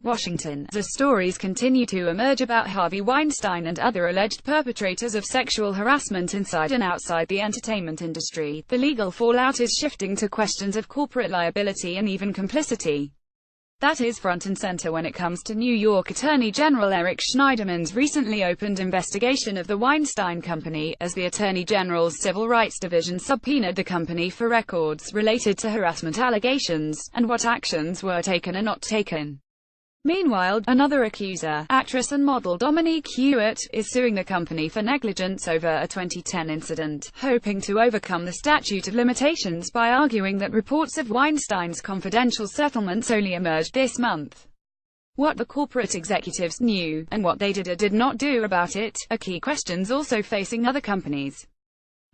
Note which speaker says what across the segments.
Speaker 1: Washington. As stories continue to emerge about Harvey Weinstein and other alleged perpetrators of sexual harassment inside and outside the entertainment industry, the legal fallout is shifting to questions of corporate liability and even complicity. That is front and center when it comes to New York Attorney General Eric Schneiderman's recently opened investigation of the Weinstein Company, as the Attorney General's Civil Rights Division subpoenaed the company for records related to harassment allegations, and what actions were taken and not taken. Meanwhile, another accuser, actress and model Dominique Hewitt, is suing the company for negligence over a 2010 incident, hoping to overcome the statute of limitations by arguing that reports of Weinstein's confidential settlements only emerged this month. What the corporate executives knew, and what they did or did not do about it, are key questions also facing other companies.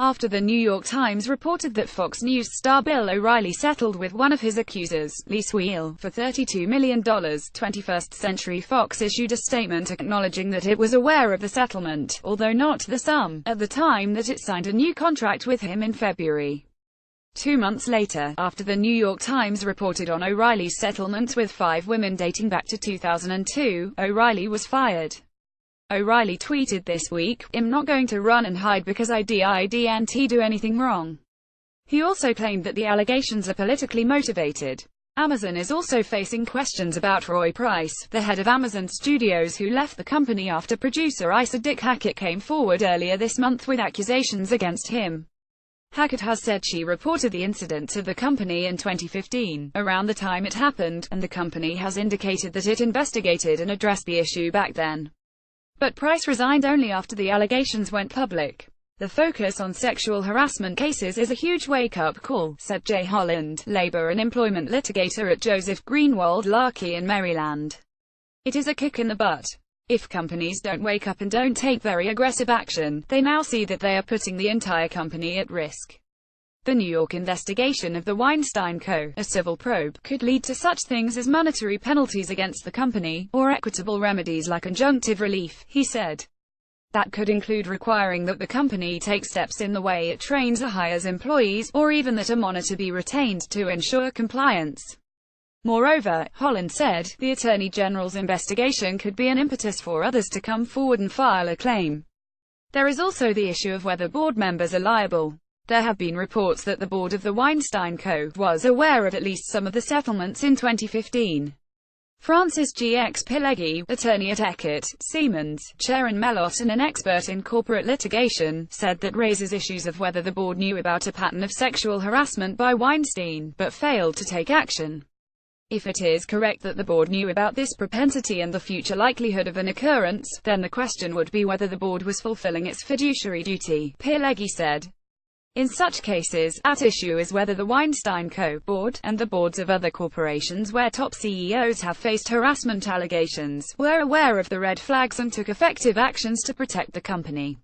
Speaker 1: After the New York Times reported that Fox News star Bill O'Reilly settled with one of his accusers, Lee Sweel, for $32 million, 21st Century Fox issued a statement acknowledging that it was aware of the settlement, although not the sum, at the time that it signed a new contract with him in February. 2 months later, after the New York Times reported on O'Reilly's settlements with 5 women dating back to 2002, O'Reilly was fired. O'Reilly tweeted this week, "I'm not going to run and hide because I didn't do anything wrong." He also claimed that the allegations are politically motivated. Amazon is also facing questions about Roy Price, the head of Amazon Studios, who left the company after producer Issa Dick Hackett came forward earlier this month with accusations against him. Hackett has said she reported the incident to the company in 2015, around the time it happened, and the company has indicated that it investigated and addressed the issue back then. But Price resigned only after the allegations went public. "The focus on sexual harassment cases is a huge wake-up call," said Jay Holland, labor and employment litigator at Joseph Greenwald Larkey in Maryland. "It is a kick in the butt. If companies don't wake up and don't take very aggressive action, they now see that they are putting the entire company at risk." The New York investigation of the Weinstein Co., a civil probe, could lead to such things as monetary penalties against the company, or equitable remedies like injunctive relief, he said. That could include requiring that the company take steps in the way it trains or hires employees, or even that a monitor be retained to ensure compliance. Moreover, Holland said, the Attorney General's investigation could be an impetus for others to come forward and file a claim. There is also the issue of whether board members are liable. There have been reports that the board of the Weinstein Co. was aware of at least some of the settlements in 2015. Francis G. X. Pileggi, attorney at Eckert, Siemens, Sharon Mellott and an expert in corporate litigation, said that raises issues of whether the board knew about a pattern of sexual harassment by Weinstein, but failed to take action. If it is correct that the board knew about this propensity and the future likelihood of an occurrence, then the question would be whether the board was fulfilling its fiduciary duty, Pileggi said. In such cases, at issue is whether the Weinstein Co. board, and the boards of other corporations where top CEOs have faced harassment allegations, were aware of the red flags and took effective actions to protect the company.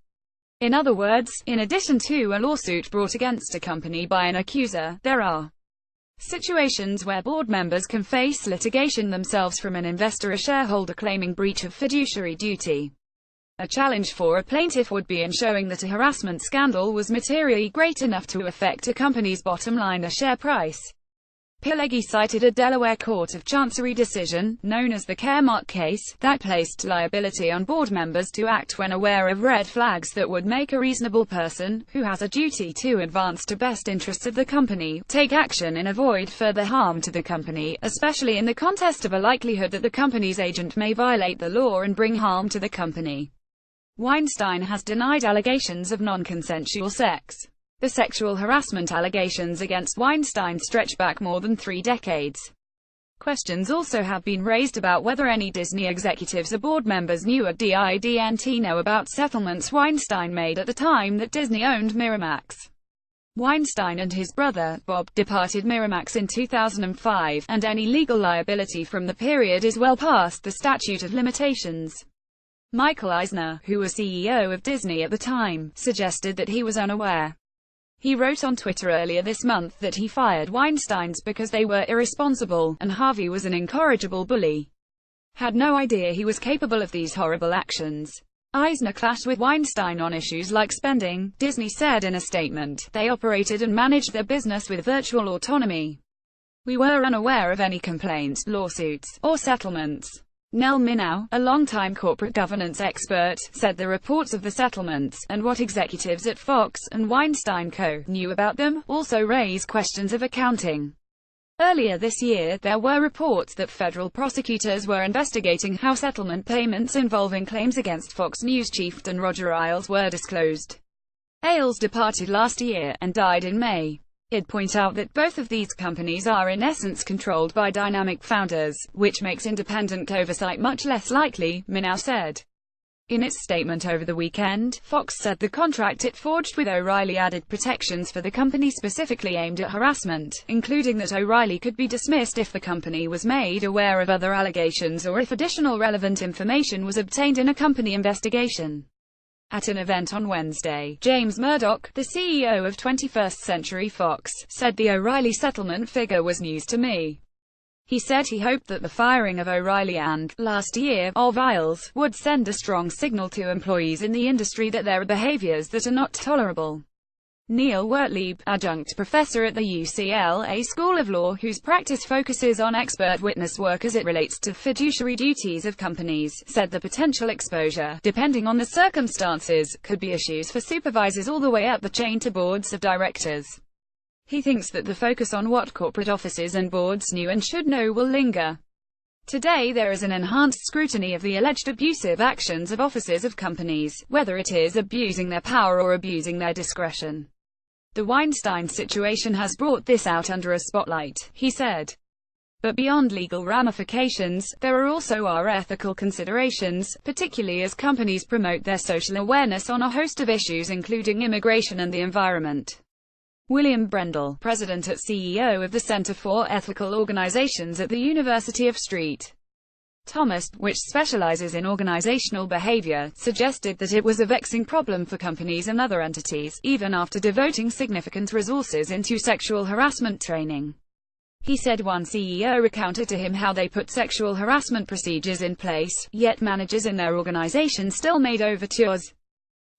Speaker 1: In other words, in addition to a lawsuit brought against a company by an accuser, there are situations where board members can face litigation themselves from an investor or shareholder claiming breach of fiduciary duty. A challenge for a plaintiff would be in showing that a harassment scandal was materially great enough to affect a company's bottom line or share price. Pileggi cited a Delaware Court of Chancery decision, known as the Caremark case, that placed liability on board members to act when aware of red flags that would make a reasonable person, who has a duty to advance the best interests of the company, take action and avoid further harm to the company, especially in the context of a likelihood that the company's agent may violate the law and bring harm to the company. Weinstein has denied allegations of non-consensual sex. The sexual harassment allegations against Weinstein stretch back more than 3 decades. Questions also have been raised about whether any Disney executives or board members knew or didn't know about settlements Weinstein made at the time that Disney owned Miramax. Weinstein and his brother, Bob, departed Miramax in 2005, and any legal liability from the period is well past the statute of limitations. Michael Eisner, who was CEO of Disney at the time, suggested that he was unaware. He wrote on Twitter earlier this month that he fired Weinsteins because they were irresponsible, and Harvey was an incorrigible bully. Had no idea he was capable of these horrible actions. Eisner clashed with Weinstein on issues like spending, Disney said in a statement. They operated and managed their business with virtual autonomy. We were unaware of any complaints, lawsuits, or settlements. Nell Minow, a longtime corporate governance expert, said the reports of the settlements, and what executives at Fox and Weinstein Co. knew about them, also raise questions of accounting. Earlier this year, there were reports that federal prosecutors were investigating how settlement payments involving claims against Fox News chieftain Roger Ailes were disclosed. Ailes departed last year, and died in May. He'd point out that both of these companies are in essence controlled by dynamic founders, which makes independent oversight much less likely, Minow said. In its statement over the weekend, Fox said the contract it forged with O'Reilly added protections for the company specifically aimed at harassment, including that O'Reilly could be dismissed if the company was made aware of other allegations or if additional relevant information was obtained in a company investigation. At an event on Wednesday, James Murdoch, the CEO of 21st Century Fox, said the O'Reilly settlement figure was news to me. He said he hoped that the firing of O'Reilly and, last year, of Ailes, would send a strong signal to employees in the industry that there are behaviors that are not tolerable. Neil Wertlieb, adjunct professor at the UCLA School of Law whose practice focuses on expert witness work as it relates to fiduciary duties of companies, said the potential exposure, depending on the circumstances, could be issues for supervisors all the way up the chain to boards of directors. He thinks that the focus on what corporate offices and boards knew and should know will linger. Today there is an enhanced scrutiny of the alleged abusive actions of officers of companies, whether it is abusing their power or abusing their discretion. The Weinstein situation has brought this out under a spotlight, he said. But beyond legal ramifications, there are also our ethical considerations, particularly as companies promote their social awareness on a host of issues including immigration and the environment. William Brendel, president and CEO of the Center for Ethical Organizations at the University of St. Thomas, which specializes in organizational behavior, suggested that it was a vexing problem for companies and other entities, even after devoting significant resources into sexual harassment training. He said one CEO recounted to him how they put sexual harassment procedures in place, yet managers in their organization still made overtures.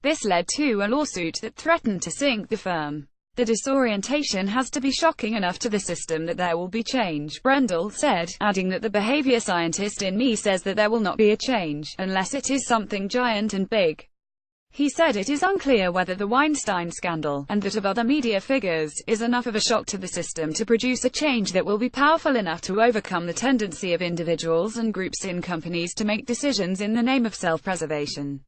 Speaker 1: This led to a lawsuit that threatened to sink the firm. The disorientation has to be shocking enough to the system that there will be change, Brendel said, adding that the behavior scientist in me says that there will not be a change, unless it is something giant and big. He said it is unclear whether the Weinstein scandal, and that of other media figures, is enough of a shock to the system to produce a change that will be powerful enough to overcome the tendency of individuals and groups in companies to make decisions in the name of self-preservation.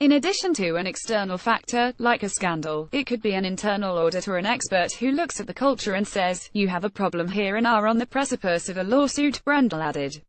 Speaker 1: In addition to an external factor, like a scandal, it could be an internal audit or an expert who looks at the culture and says, "You have a problem here and are on the precipice of a lawsuit," Brendel added.